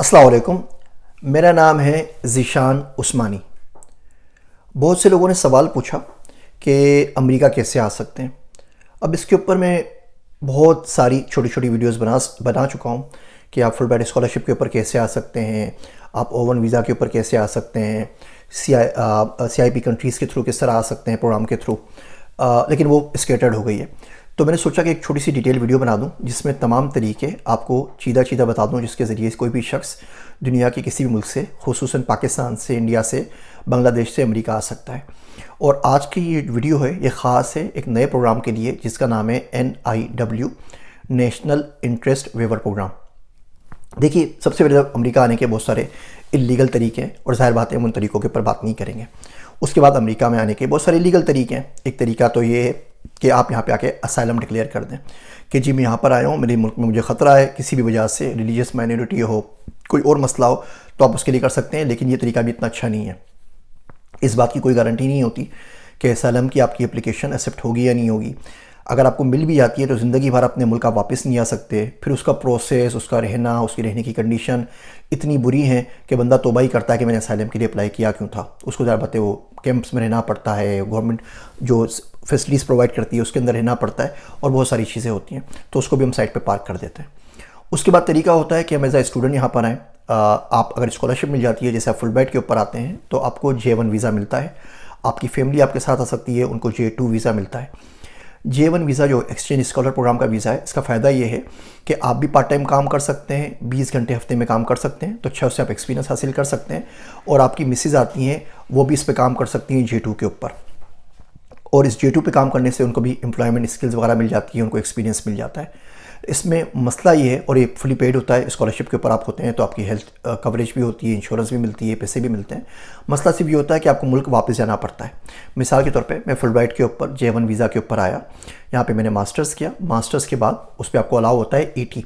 अस्सलाम वालेकुम। मेरा नाम है ज़ीशान उस्मानी। बहुत से लोगों ने सवाल पूछा कि अमेरिका कैसे आ सकते हैं। अब इसके ऊपर मैं बहुत सारी छोटी छोटी वीडियोस बना चुका हूँ कि आप फुल ब्राइट स्कॉलरशिप के ऊपर कैसे आ सकते हैं, आप ओवन वीज़ा के ऊपर कैसे आ सकते हैं, CIP कंट्रीज़ के थ्रू किस तरह आ सकते हैं प्रोग्राम के थ्रू। लेकिन वो स्केटर्ड हो गई है, तो मैंने सोचा कि एक छोटी सी डिटेल वीडियो बना दूं जिसमें तमाम तरीके आपको चीदा बता दूं, जिसके ज़रिए कोई भी शख्स दुनिया के किसी भी मुल्क से, खुसूसन पाकिस्तान से, इंडिया से, बांग्लादेश से अमेरिका आ सकता है। और आज की ये वीडियो है, ये ख़ास है एक नए प्रोग्राम के लिए जिसका नाम है NIW, national interest waiver program. देखिए, सबसे पहले अमेरिका आने के बहुत सारे इलीगल तरीके हैं और ज़ाहिर बात है हम उन तरीक़ों के ऊपर बात नहीं करेंगे। उसके बाद अमेरिका में आने के बहुत सारे लीगल तरीके हैं। एक तरीका तो ये है कि आप यहाँ पे आके असाइलम डिक्लेयर कर दें कि जी मैं यहाँ पर आया हूँ, मेरे मुल्क में मुझे ख़तरा है, किसी भी वजह से रिलीजियस माइनॉरिटी हो, कोई और मसला हो, तो आप उसके लिए कर सकते हैं। लेकिन ये तरीका भी इतना अच्छा नहीं है। इस बात की कोई गारंटी नहीं होती कि असाइलम की आपकी एप्लीकेशन एक्सेप्ट होगी या नहीं होगी। अगर आपको मिल भी जाती है तो ज़िंदगी भर अपने मुल्क आप वापस नहीं आ सकते। फिर उसका प्रोसेस, उसका रहना, उसकी रहने की कंडीशन इतनी बुरी है कि बंदा तौबा ही करता है कि मैंने असाइलम के लिए अप्लाई किया क्यों था। उसको ज़्यादा पता है, वो कैंप्स में रहना पड़ता है, गवर्नमेंट जो फैसिलिटीज़ प्रोवाइड करती है उसके अंदर रहना पड़ता है और बहुत सारी चीज़ें होती हैं, तो उसको भी हम साइड पर पार्क कर देते हैं। उसके बाद तरीका होता है कि हम एज ए स्टूडेंट यहाँ पर आएँ। आप अगर स्कॉलरशिप मिल जाती है, जैसे आप फुल ब्राइट के ऊपर आते हैं, तो आपको J1 वीज़ा मिलता है। आपकी फैमिली आपके साथ आ सकती है, उनको J2 वीज़ा मिलता है। J1 वीज़ा जो एक्सचेंज स्कॉलर प्रोग्राम का वीज़ा है, इसका फ़ायदा ये है कि आप भी पार्ट टाइम काम कर सकते हैं, 20 घंटे हफ्ते में काम कर सकते हैं, तो अच्छा उससे आप एक्सपीरियंस हासिल कर सकते हैं। और आपकी मिसेज आती हैं, वो भी इस पे काम कर सकती हैं J2 के ऊपर, और इस J2 पे काम करने से उनको भी एम्प्लॉयमेंट स्किल्स वगैरह मिल जाती है, उनको एक्सपीरियंस मिल जाता है। इसमें मसला ये है, और ये फुली पेड होता है, स्कॉलरशिप के ऊपर आप होते हैं तो आपकी हेल्थ कवरेज भी होती है, इंश्योरेंस भी मिलती है, पैसे भी मिलते हैं। मसला सिर्फ ये होता है कि आपको मुल्क वापस जाना पड़ता है। मिसाल के तौर पे मैं फुल ब्राइट के ऊपर J1 वीज़ा के ऊपर आया, यहाँ पे मैंने मास्टर्स किया। मास्टर्स के बाद उस पर आपको अलाउ होता है ET,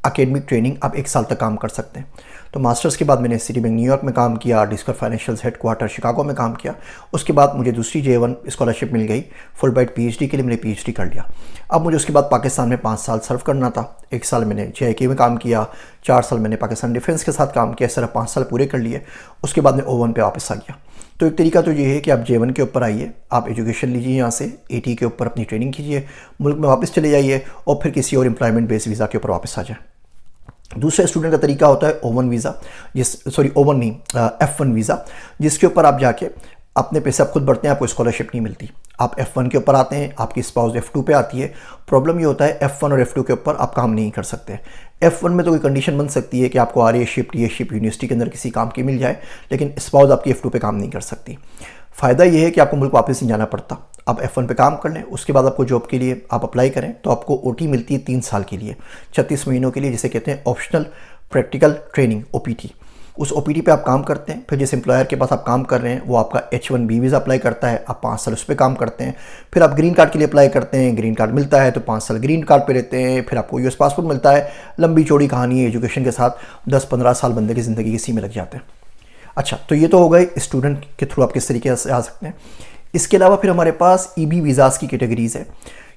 एकेडमिक ट्रेनिंग, आप 1 साल तक काम कर सकते हैं। तो मास्टर्स के बाद मैंने सिटी बैंक न्यूयॉर्क में काम किया, डिस्कवर फाइनेंशियल हेडक्वार्टर शिकागो में काम किया। उसके बाद मुझे दूसरी J1 स्कॉलरशिप मिल गई फुल ब्राइट PhD के लिए, मैंने PhD कर लिया। अब मुझे उसके बाद पाकिस्तान में 5 साल सर्व करना था। 1 साल मैंने JIK में काम किया, 4 साल मैंने पाकिस्तान डिफेंस के साथ काम किया। इस तरह 5 साल पूरे कर लिए। उसके बाद मैं O1 पे वापस आ गया। तो एक तरीका तो ये है कि आप J1 के ऊपर आइए, आप एजुकेशन लीजिए, यहाँ से ET के ऊपर अपनी ट्रेनिंग कीजिए, मुल्क में वापस चले जाइए और फिर किसी और एम्प्लॉयमेंट बेस्ड वीज़ा के ऊपर वापस आ जाए। दूसरे स्टूडेंट का तरीका होता है ओवन वीज़ा, ओवन नहीं, F1 वीज़ा, जिसके ऊपर आप जाके अपने पैसे आप खुद भरते हैं, आपको स्कॉलरशिप नहीं मिलती। आप F1 के ऊपर आते हैं, आपकी स्पाउस F2 पे आती है। प्रॉब्लम ये होता है F1 और F2 के ऊपर आप काम नहीं कर सकते। F1 में तो कोई कंडीशन बन सकती है कि आपको ये शिफ्ट यूनिवर्सिटी के अंदर किसी काम की मिल जाए, लेकिन स्पाउस आपकी F2 पे काम नहीं कर सकती। फ़ायदा ये है कि आपको मुल्क वापस नहीं जाना पड़ता। आप F1 पे काम कर लें, उसके बाद आपको जॉब के लिए आप अप्लाई करें तो आपको OT मिलती है 3 साल के लिए, 36 महीनों के लिए, जिसे कहते हैं ऑप्शनल प्रैक्टिकल ट्रेनिंग, OPT। उस OPT पे आप काम करते हैं। फिर जिस एम्प्लॉयर के पास आप काम कर रहे हैं वो आपका H1B वीज़ा अप्लाई करता है, आप 5 साल उस पर काम करते हैं। फिर आप ग्रीन कार्ड के लिए अप्लाई करते हैं, ग्रीन कार्ड मिलता है तो 5 साल ग्रीन कार्ड पे रहते हैं। फिर आपको US पासपोर्ट मिलता है। लंबी चौड़ी कहानी है। एजुकेशन के साथ 10-15 साल बंदे की ज़िंदगी इसी में लग जाते हैं। अच्छा, तो ये तो हो गए स्टूडेंट के थ्रू आप किस तरीके से आ सकते हैं। इसके अलावा फिर हमारे पास EB वीज़ाज़ की कैटेगरीज़ है।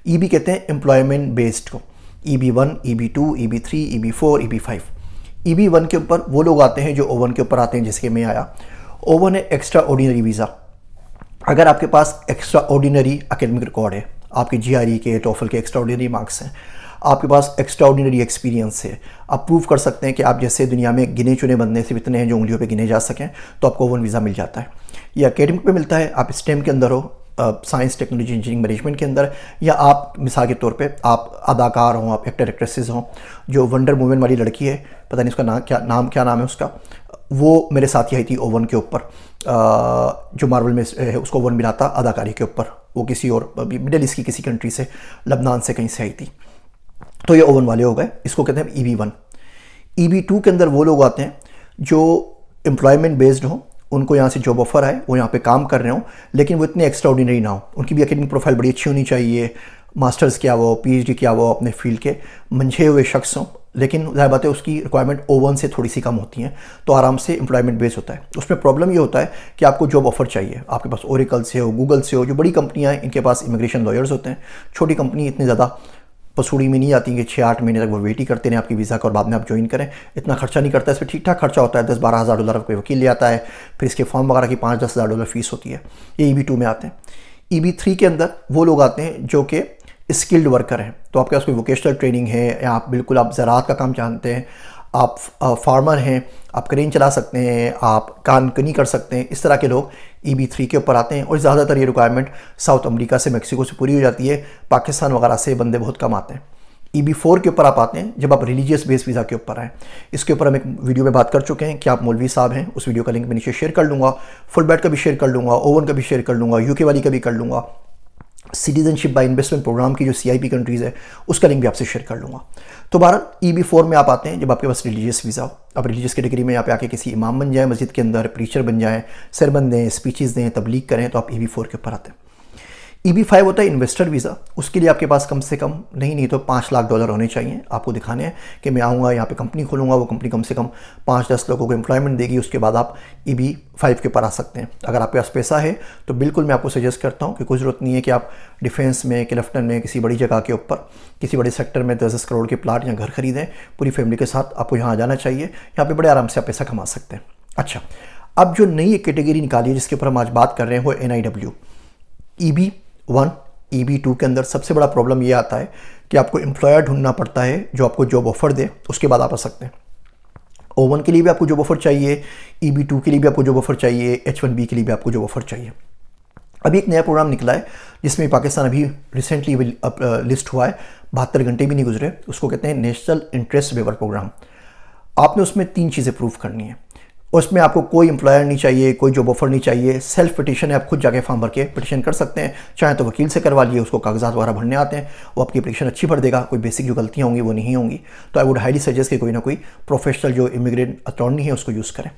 EB कहते हैं एम्प्लॉयमेंट बेस्ड को, EB1, EB2, EB3, EB4, EB5। EB1 के ऊपर वो लोग आते हैं जो O1 के ऊपर आते हैं, जैसे कि मैं आया। O1 है एक्स्ट्रा ऑर्डिनरी वीज़ा। अगर आपके पास एक्स्ट्रा ऑर्डिनरी एकेडमिक रिकॉर्ड है, आपके GRE के, TOEFL के एक्स्ट्रा ऑर्डिनरी मार्क्स हैं, आपके पास एक्स्ट्रा ऑर्डिनरी एक्सपीरियंस है, आप प्रूव कर सकते हैं कि आप जैसे दुनिया में गिने चुने बंदे सिर्फ इतने हैं जो उंगलियों पे गिने जा सकें, तो आपको O1 वीज़ा मिल जाता है। ये एकेडमिक पे मिलता है, आप STEM के अंदर हो, साइंस टेक्नोलॉजी इंजीनियरिंग मैनेजमेंट के अंदर, या आप मिसाल के तौर पे आप अदाकार हों, आप एक्टर एक्ट्रेसेस हों। जो वंडर वुमन वाली लड़की है, पता नहीं उसका क्या नाम है उसका, वो मेरे साथ ही आई थी O1 के ऊपर, जो मार्वल में है, उसको O1 मिला था अदाकारी के ऊपर। वो किसी और मिडल ईस्ट की किसी कंट्री से, लबनान से कहीं से आई थी। तो ये O1 वाले हो गए, इसको कहते हैं EB1। EB2 के अंदर वो लोग आते हैं जो एम्प्लॉयमेंट बेस्ड हो, उनको यहाँ से जॉब ऑफर आए, वो यहाँ पे काम कर रहे हो, लेकिन वो इतने एक्स्ट्रा ऑर्डिनरी ना हो। उनकी भी एकेडमिक प्रोफाइल बड़ी अच्छी होनी चाहिए, मास्टर्स किया वो, PhD किया वो, अपने फील्ड के मंझे हुए शख्स हों। लेकिन ज़ाहिर बात है उसकी रिक्वायरमेंट O1 से थोड़ी सी कम होती हैं, तो आराम से एम्प्लॉयमेंट बेस होता है। उसमें प्रॉब्लम ये होता है कि आपको जॉब ऑफर चाहिए, आपके पास ओरेकल से हो, गूगल से हो, जो बड़ी कंपनियाँ हैं इनके पास इमिग्रेशन लॉयर्स होते हैं। छोटी कंपनी इतने ज़्यादा पसूड़ी में नहीं आती कि 6-8 महीने तक वो वेट ही करते हैं आपकी वीज़ा का और बाद में आप ज्वाइन करें। इतना खर्चा नहीं करता है, इस पर ठीक ठाक खर्चा होता है। 10-12 हज़ार डॉलर कोई वकील ले आता है, फिर इसके फॉर्म वगैरह की 5-10 हज़ार डॉलर फीस होती है। ये EB2 में आते हैं। EB3 के अंदर वो लोग आते हैं जो कि स्किल्ड वर्कर हैं। तो आपके पास कोई वोकेशनल ट्रेनिंग है या आप ज़राअत का काम जानते हैं, आप फार्मर हैं, आप क्रेन चला सकते हैं, आप कानकनी कर सकते हैं, इस तरह के लोग EB3 के ऊपर आते हैं। और ज़्यादातर ये रिक्वायरमेंट साउथ अमेरिका से, मैक्सिको से पूरी हो जाती है। पाकिस्तान वगैरह से बंदे बहुत कम आते हैं। EB4 के ऊपर आप आते हैं जब आप रिलीजियस बेस वीज़ा के ऊपर आएँ। इसके ऊपर हम एक वीडियो में बात कर चुके हैं कि आप मौलवी साहब हैं, उस वीडियो का लिंक मैं नीचे शेयर कर लूँगा। फुल बैट का भी शेयर कर लूँगा, ओवन का भी शेयर कर लूँगा, UK वाली का भी कर लूँगा। सिटीजनशिप बाय इन्वेस्टमेंट प्रोग्राम की जो CIP कंट्रीज़ है उसका लिंक भी आपसे शेयर कर लूँगा। तो बहरहाल EB4 में आप आते हैं जब आपके पास रिलीजियस वीज़ा हो। आप रिलीजियस कैटेगरी में यहाँ पे आके किसी इमाम बन जाए, मस्जिद के अंदर प्रीचर बन जाएँ, सरमन दें, स्पीचेस दें, तबलीग करें, तो आप EB4 के ऊपर आते हैं। EB5 होता है इन्वेस्टर वीज़ा। उसके लिए आपके पास कम से कम नहीं तो $5 लाख होने चाहिए। आपको दिखाने हैं कि मैं आऊँगा यहाँ पे कंपनी खोलूँगा, वो कंपनी कम से कम 5-10 लोगों को एम्प्लॉयमेंट देगी। उसके बाद आप EB5 के ऊपर आ सकते हैं। अगर आपके पास पैसा है तो बिल्कुल मैं आपको सजेस्ट करता हूँ कि कोई ज़रूरत नहीं है कि आप डिफेंस में, क्लिफ्टन में, किसी बड़ी जगह के ऊपर, किसी बड़े सेक्टर में 10-10 करोड़ के प्लाट या घर खरीदें। पूरी फैमिली के साथ आपको यहाँ आ जाना चाहिए। यहाँ पर बड़े आराम से आप पैसा कमा सकते हैं। अच्छा, अब जो नई एक कैटेगरी निकाली है जिसके ऊपर हम आज बात कर रहे हैं वो NIW। EB1, EB2 के अंदर सबसे बड़ा प्रॉब्लम ये आता है कि आपको एम्प्लॉयर ढूंढना पड़ता है जो आपको जॉब ऑफर दे, उसके बाद आप आ सकते हैं। O1 के लिए भी आपको जॉब ऑफर चाहिए, EB2 के लिए भी आपको जॉब ऑफर चाहिए, H1B के लिए भी आपको जॉब ऑफर चाहिए। अभी एक नया प्रोग्राम निकला है जिसमें पाकिस्तान अभी रिसेंटली लिस्ट हुआ है, 72 घंटे भी नहीं गुजरे। उसको कहते हैं नेशनल इंटरेस्ट वेवर प्रोग्राम। आपने उसमें 3 चीज़ें प्रूव करनी है। उसमें आपको कोई एम्प्लॉयर नहीं चाहिए, कोई जॉब ऑफर नहीं चाहिए, सेल्फ पिटिशन है, आप खुद जाके फॉर्म भर के पिटिशन कर सकते हैं। चाहे तो वकील से करवा लिए, उसको कागजात वगैरह भरने आते हैं, वो आपकी पिटिशन अच्छी भर देगा, कोई बेसिक जो गलतियाँ होंगी वो नहीं होंगी। तो आई वुड हाईली सजेस्ट कि कोई ना कोई प्रोफेशनल जो इमिग्रेंट अटॉर्नी है उसको यूज़ करें।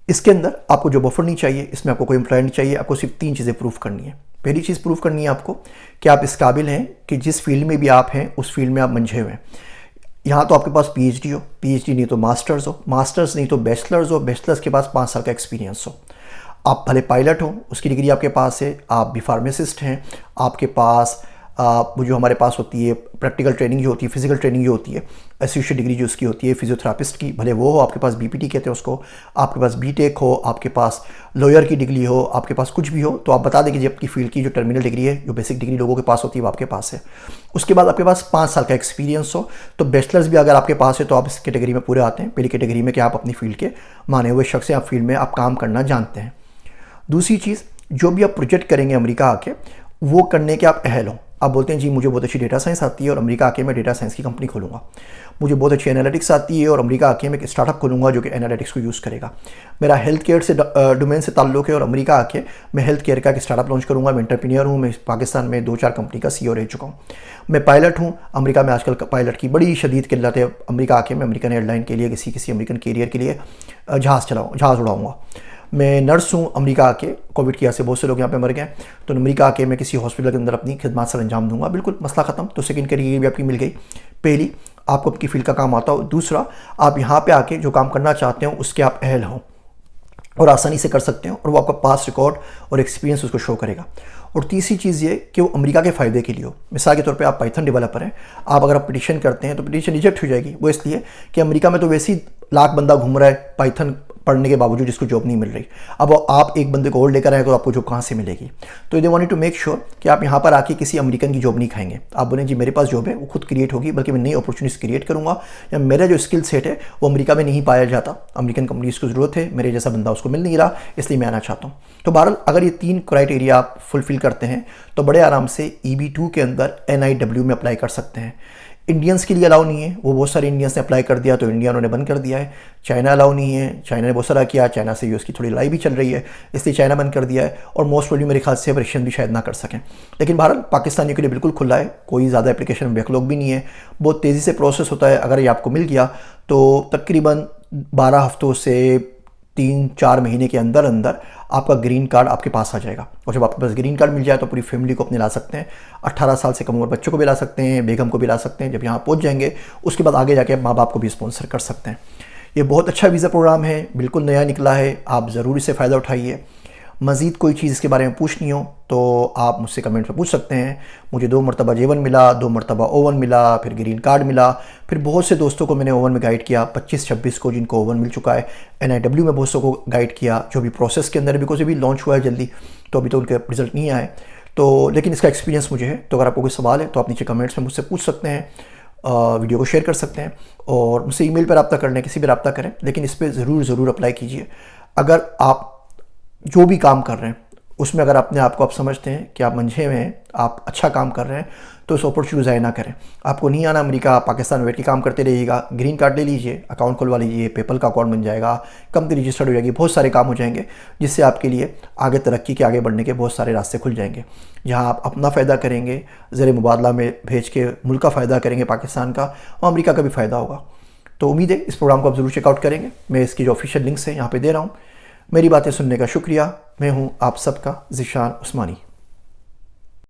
इसके अंदर आपको जॉब ऑफर नहीं चाहिए, इसमें आपको कोई एम्प्लॉयर नहीं चाहिए। आपको सिर्फ 3 चीज़ें प्रूव करनी है। पहली चीज़ प्रूव करनी है आपको कि आप इस काबिल हैं कि जिस फील्ड में भी आप हैं उस फील्ड में आप मंझे हुए हैं। यहाँ तो आपके पास PhD हो, PhD नहीं तो मास्टर्स हो, मास्टर्स नहीं तो बैचलर्स हो, बैचलर्स के पास 5 साल का एक्सपीरियंस हो। आप भले पायलट हो, उसकी डिग्री आपके पास है, आप भी फार्मासिस्ट हैं, आपके पास वो जो हमारे पास होती है प्रैक्टिकल ट्रेनिंग जो होती है, फिजिकल ट्रेनिंग जो होती है, एसोसिएट डिग्री जो उसकी होती है फिजियोथेरापिस्ट की, भले वो हो, आपके पास BPT कहते हैं उसको, आपके पास BTech हो, आपके पास लॉयर की डिग्री हो, आपके पास कुछ भी हो, तो आप बता दें कि आपकी फील्ड की जो टर्मिनल डिग्री है, जो बेसिक डिग्री लोगों के पास होती है वो आपके पास है। उसके बाद आपके पास 5 साल का एक्सपीरियंस हो, तो बैचलर्स भी अगर आपके पास है तो आप इस कैटेगरी में पूरे आते हैं। पहली कैटेगरी में कि आप अपनी फील्ड के माने हुए शख्स हैं, आप फील्ड में आप काम करना जानते हैं। दूसरी चीज़, जो भी आप प्रोजेक्ट करेंगे अमेरिका आके, वो करने के आप अहल हो। आप बोलते हैं जी मुझे बहुत अच्छी डेटा साइंस आती है और अमेरिका आके मैं डेटा साइंस की कंपनी खोलूँगा, मुझे बहुत अच्छी एनालिटिक्स आती है और अमेरिका आके मैं एक स्टार्टअप खोलूँगा जो कि एनालिटिक्स को यूज़ करेगा, मेरा हेल्थ केयर से डोमेन से ताल्लुक़ है और अमेरिका आके मैं हेल्थ केयर का एक स्टार्टअप लॉन्च करूँगा, मैं एंटरप्रेन्योर हूँ, मैं पाकिस्तान में 2-4 कंपनी का CEO रह चुका हूँ, मैं पायलट हूँ, अमेरिका में आजकल पायलट की बड़ी शदीद किल्लत है, अमेरिका आके मैं अमेरिकन एयरलाइन के लिए किसी अमेरिकन कैरियर के लिए जहाज़ उड़ाऊँगा, मैं नर्स हूँ, अमेरिका आके कोविड की वजह से बहुत से लोग यहाँ पे मर गए, तो अमेरिका आके मैं किसी हॉस्पिटल के अंदर अपनी खिदमत सर अंजाम दूंगा, बिल्कुल मसला ख़त्म। तो सेकंड कैटेगरी भी आपकी मिल गई। पहली, आपको आपकी फील्ड का काम आता हो। दूसरा, आप यहाँ पे आके जो काम करना चाहते हो उसके आप अहल हों और आसानी से कर सकते हो और वो आपका पास रिकॉर्ड और एक्सपीरियंस उसको शो करेगा। और तीसरी चीज़ ये कि वो अमेरिका के फ़ायदे के लिए हो। मिसाल के तौर पे आप पाइथन डेवलपर हैं, आप अगर आप पिटिशन करते हैं तो पिटिशन रिजेक्ट हो जाएगी। वो इसलिए कि अमेरिका में तो वैसे ही लाख बंदा घूम रहा है पाइथन पढ़ने के बावजूद जिसको जॉब नहीं मिल रही। अब आप एक बंदे को और लेकर आए तो आपको जॉब कहाँ से मिलेगी? तो they wanted to make sure कि आप यहाँ पर आके किसी अमेरिकन की जॉब नहीं खाएंगे। आप बोलें जी मेरे पास जॉब है, वो खुद क्रिएट होगी, बल्कि मैं नई अपॉर्चुनिटीज क्रिएट करूँगा, या मेरा जो स्किल सेट है वो अमेरिका में नहीं पाया जाता, अमेरिकन कंपनीज को ज़रूरत है, मेरे जैसा बंदा उसको मिल नहीं रहा, इसलिए मैं आना चाहता हूँ। तो बहरहाल अगर ये 3 क्राइटेरिया आप फुलफिल करते हैं तो बड़े आराम से EB2 के अंदर NIW में अप्लाई कर सकते हैं। इंडियंस के लिए अलाउ नहीं है, वो बहुत सारे इंडियंस ने अप्लाई कर दिया तो इंडिया उन्होंने बंद कर दिया है। चाइना अलाउ नहीं है, चाइना ने बहुत सारा किया, चाइना से यूएस की थोड़ी लड़ाई भी चल रही है, इसलिए चाइना बंद कर दिया है। और मोस्ट प्रोबेबली मेरे ख्याल से रशियन भी शायद ना कर सकें। लेकिन बहरहाल पाकिस्तानियों के लिए बिल्कुल खुला है, कोई ज़्यादा एप्लीकेशन बैकलॉग भी नहीं है, बहुत तेज़ी से प्रोसेस होता है। अगर ये आपको मिल गया तो तकरीबन 12 हफ्तों से 3-4 महीने के अंदर अंदर आपका ग्रीन कार्ड आपके पास आ जाएगा। और जब आपके पास ग्रीन कार्ड मिल जाए तो पूरी फैमिली को अपने ला सकते हैं, 18 साल से कम उम्र बच्चों को भी ला सकते हैं, बेगम को भी ला सकते हैं। जब यहाँ पहुँच जाएंगे उसके बाद आगे जाके माँ बाप को भी स्पॉन्सर कर सकते हैं। ये बहुत अच्छा वीज़ा प्रोग्राम है, बिल्कुल नया निकला है, आप ज़रूर इससे फ़ायदा उठाइए। मज़ीद कोई चीज़ इसके बारे में पूछनी हो तो आप मुझसे कमेंट में पूछ सकते हैं। मुझे 2 मरतबा J1 मिला, 2 मरतबा ओवन मिला, फिर ग्रीन कार्ड मिला, फिर बहुत से दोस्तों को मैंने ओवन में गाइड किया, 25-26 को जिनको ओवन मिल चुका है। NIW में बहुत सौ को गाइड किया जो भी प्रोसेस के अंदर है, बिकॉज अभी लॉन्च हुआ है जल्दी, तो अभी तो उनके रिजल्ट नहीं आए, तो लेकिन इसका एक्सपीरियंस मुझे है। तो अगर आपको कोई सवाल है तो आप नीचे कमेंट्स में मुझसे पूछ सकते हैं, वीडियो को शेयर कर सकते हैं और मुझसे ईमेल पर रब्ता करने किसी भी रब्ता करें, लेकिन इस पर ज़रूर अप्लाई कीजिए। अगर आप जो भी काम कर रहे हैं उसमें अगर अपने आप को आप समझते हैं कि आप मंझे में हैं, आप अच्छा काम कर रहे हैं, तो इस अपॉर्चुनिटी ज़ाया ना करें। आपको नहीं आना अमेरिका, पाकिस्तान में बैठ के काम करते रहिएगा, ग्रीन कार्ड ले लीजिए, अकाउंट खुलवा लीजिए, पेपल का अकाउंट बन जाएगा, कंपनी रजिस्टर्ड हो जाएगी, बहुत सारे काम हो जाएंगे, जिससे आपके लिए आगे तरक्की के, आगे बढ़ने के बहुत सारे रास्ते खुल जाएंगे। जहाँ आप अपना फ़ायदा करेंगे, ज़र मुबादला में भेज के मुल्क का फ़ायदा करेंगे पाकिस्तान का, और अमेरिका का भी फ़ायदा होगा। तो उम्मीद है इस प्रोग्राम को आप ज़रूर चेकआउट करेंगे। मैं इसकी जो ऑफिशियल लिंक्स हैं यहाँ पे दे रहा हूँ। मेरी बातें सुनने का शुक्रिया। मैं हूँ आप सबका ज़ीशान उस्मानी।